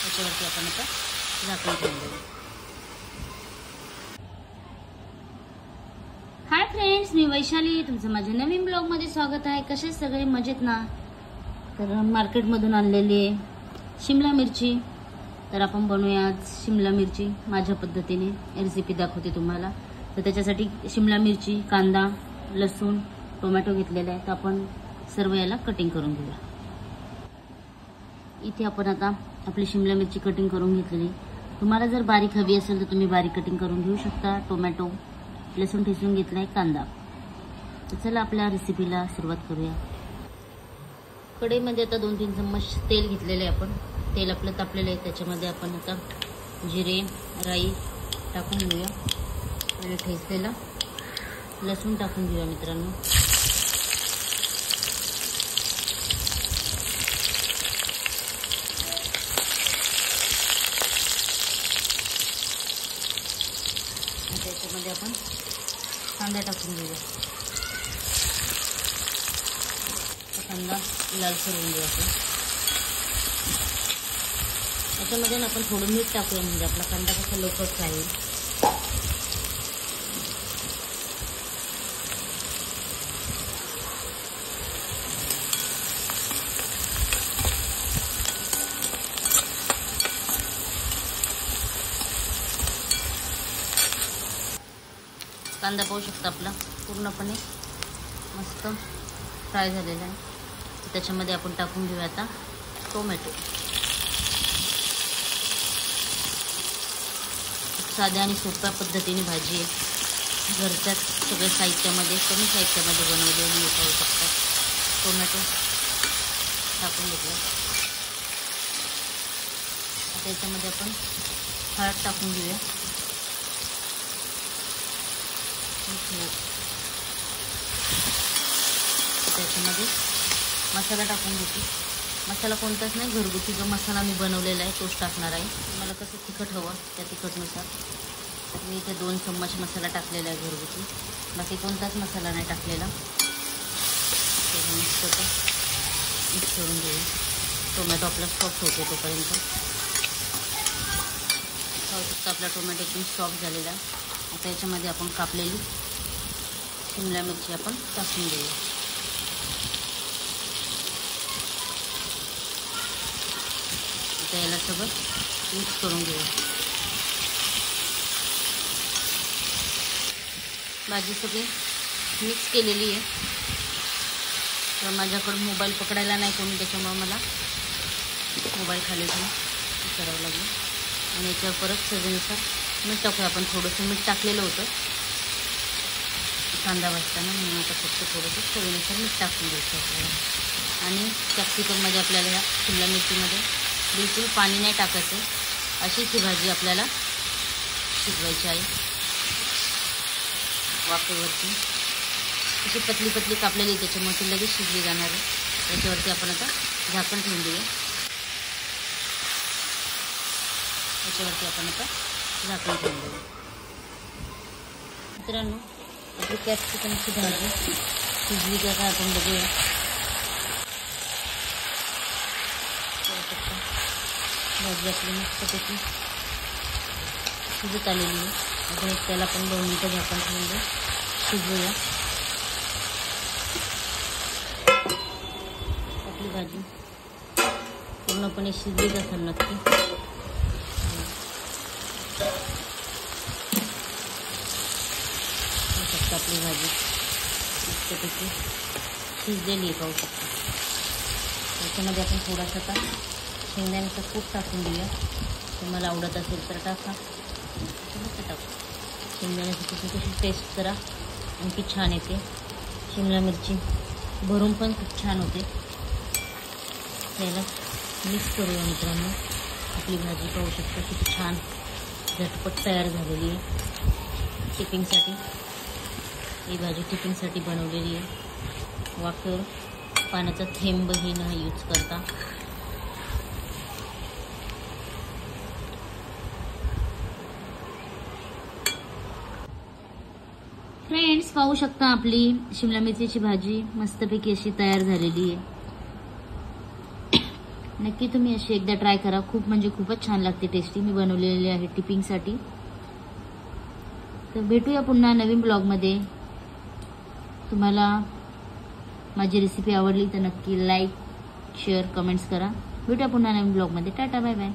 त्याच्यावरती आपण आता झाकण ठेवून देऊ. हाय फ्रेंड्स, मी वैशाली, तुमचं माझ्या नवीन ब्लॉग मध्ये स्वागत आहे. कसे सगळे मजेत ना? तर मार्केटमधून आणलेली आहे शिमला मिरची. तर आपण बनवूया आज शिमला मिरची माझ्या पद्धतीने. रेसिपी दाखवते तुम्हाला. तर त्याच्यासाठी शिमला मिरची, कांदा, लसूण, टोमॅटो घेतलेला आहे. तर आपण सर्व याला कटिंग करून घेऊया. इथे आपण आता आपली शिमला मिरची कटिंग करून घेतलेली. तुम्हाला जर बारीक हवी असेल तर तुम्ही बारीक कटिंग करून घेऊ शकता. टोमॅटो, लसूण ठेचून घेतलाय, कांदा. तर चला आपल्या रेसिपीला सुरुवात करूया. कढईमध्ये आता 2-3 चम्मच तेल घेतलेले आहे आपण. तेल आपलं तापलेलं आहे. त्याच्यामध्ये आपण आता जिरे, राई टाकून घेऊया आणि ठेचलेला लसूण टाकून घेऊया मित्रांनो. त्याच्यामध्ये आपण कांदा टाकून घेऊया. कांदा लालसर होऊन घेऊ आपण. त्याच्यामध्ये आपण थोडं मीठ टाकूया म्हणजे आपला कांदा कसा लवकर फ्राय होईल. कांदा पाहू शकता आपला पूर्णपणे मस्त फ्राय झालेला आहे. त्याच्यामध्ये आपण टाकून घेऊया आता टोमॅटो. साध्या आणि सोप्या पद्धतीने भाजी आहे. घरच्याच सगळ्या साहित्यामध्ये, कमी साहित्यामध्ये बनवलेली पाहू शकता. टोमॅटो टाकून घेतला. त्याच्यामध्ये आपण हळद टाकून घेऊया. त्याच्यामध्ये मसाला टाकून घेते. मसाला कोणताच नाही, घरगुती जो मसाला मी बनवलेला आहे तोच टाकणार आहे. मला कसं तिखट हवं त्या तिखटनुसार मी इथे 2 चम्मच मसाला टाकलेला आहे घरगुती. बाकी कोणताच मसाला नाही टाकलेला. मिक्स करून घेऊ. टोमॅटो आपला सॉफ्ट होतो तोपर्यंत. पाहू शकता आपला टोमॅटो एकदम सॉफ्ट झालेला आहे. आता याच्यामध्ये आपण कापलेली शिमला मिरची आपण टाकून देऊ. आता याला सगळं मिक्स करून घेऊ. भाजी सगळी मिक्स केलेली आहे. तर माझ्याकडून मोबाईल पकडायला नाही कोणी, त्याच्यामुळे मला मोबाईल खाली ठेवून करावं लागलं. आणि याच्यावर परत चवीनुसार मीठ टाकूया आपण. थोडंसं मीठ टाकलेलं होतं कांदा भाजताना, म्हणून आता फक्त थोडंसं चवीनुसार मीठ टाकून द्यायचं आपल्याला. आणि कॅप्सिकममध्ये आपल्याला ह्या शिमला मिरचीमध्ये बिलकुल पाणी नाही टाकायचं. अशीच ही भाजी आपल्याला शिजवायची आहे वाफेवरती. अशी पतली पतली कापलेली, त्याच्यामुळे ती लगेच शिजली जाणार आहे. त्याच्यावरती आपण आता झाकण ठेवून देऊया. त्याच्यावरती आपण आता झाकण ठेवून देऊ. मित्रांनो, आपली कॅप्सिकमची भाजी शिजली का काय आपण बघूया. भाजी आपली मस्तपैकी शिजत आलेली आहे. अजून त्याला आपण 2 मिनिटं झाकण ठेवून देऊ, शिजवूया. आपली भाजी पूर्णपणे शिजलीच असेल नक्की. आपली भाजी मस्तपैकी शिजलेली आहे पाहू शकता. त्याच्यामध्ये आपण थोडासा आता शेंगदाण्याचा कूट टाकून देऊया. तुम्हाला आवडत असेल तर टाका, टाकू. शेंगदाण्याची कशी टेस्ट जरा आणखी छान येते. शिमला मिरची भरून पण खूप छान होते. त्याला मिक्स करूया मित्रांनो. आपली भाजी पाहू शकता किती छान झटपट तयार झालेली आहे. टिफिनसाठी ही भाजी टिफिनसाठी बनवलेली आहे. वाफेवर पाण्याचा थेंबही न यूज करता. फ्रेंड्स, पाहू शकता आपली शिमला मिरचीची भाजी मस्तपैकी अशी तयार झालेली आहे. नक्की तुम्ही अशी एकदा ट्राय करा. खूप म्हणजे खूपच छान लागते, टेस्टी. मी बनवलेली आहे टिपिंगसाठी. तर भेटूया पुन्हा नवीन ब्लॉगमध्ये. तुम्हाला माझी रेसिपी आवडली तर नक्की लाईक, शेअर, कमेंट्स करा. भेटूया पुन्हा नवीन ब्लॉगमध्ये. Tata, bye bye.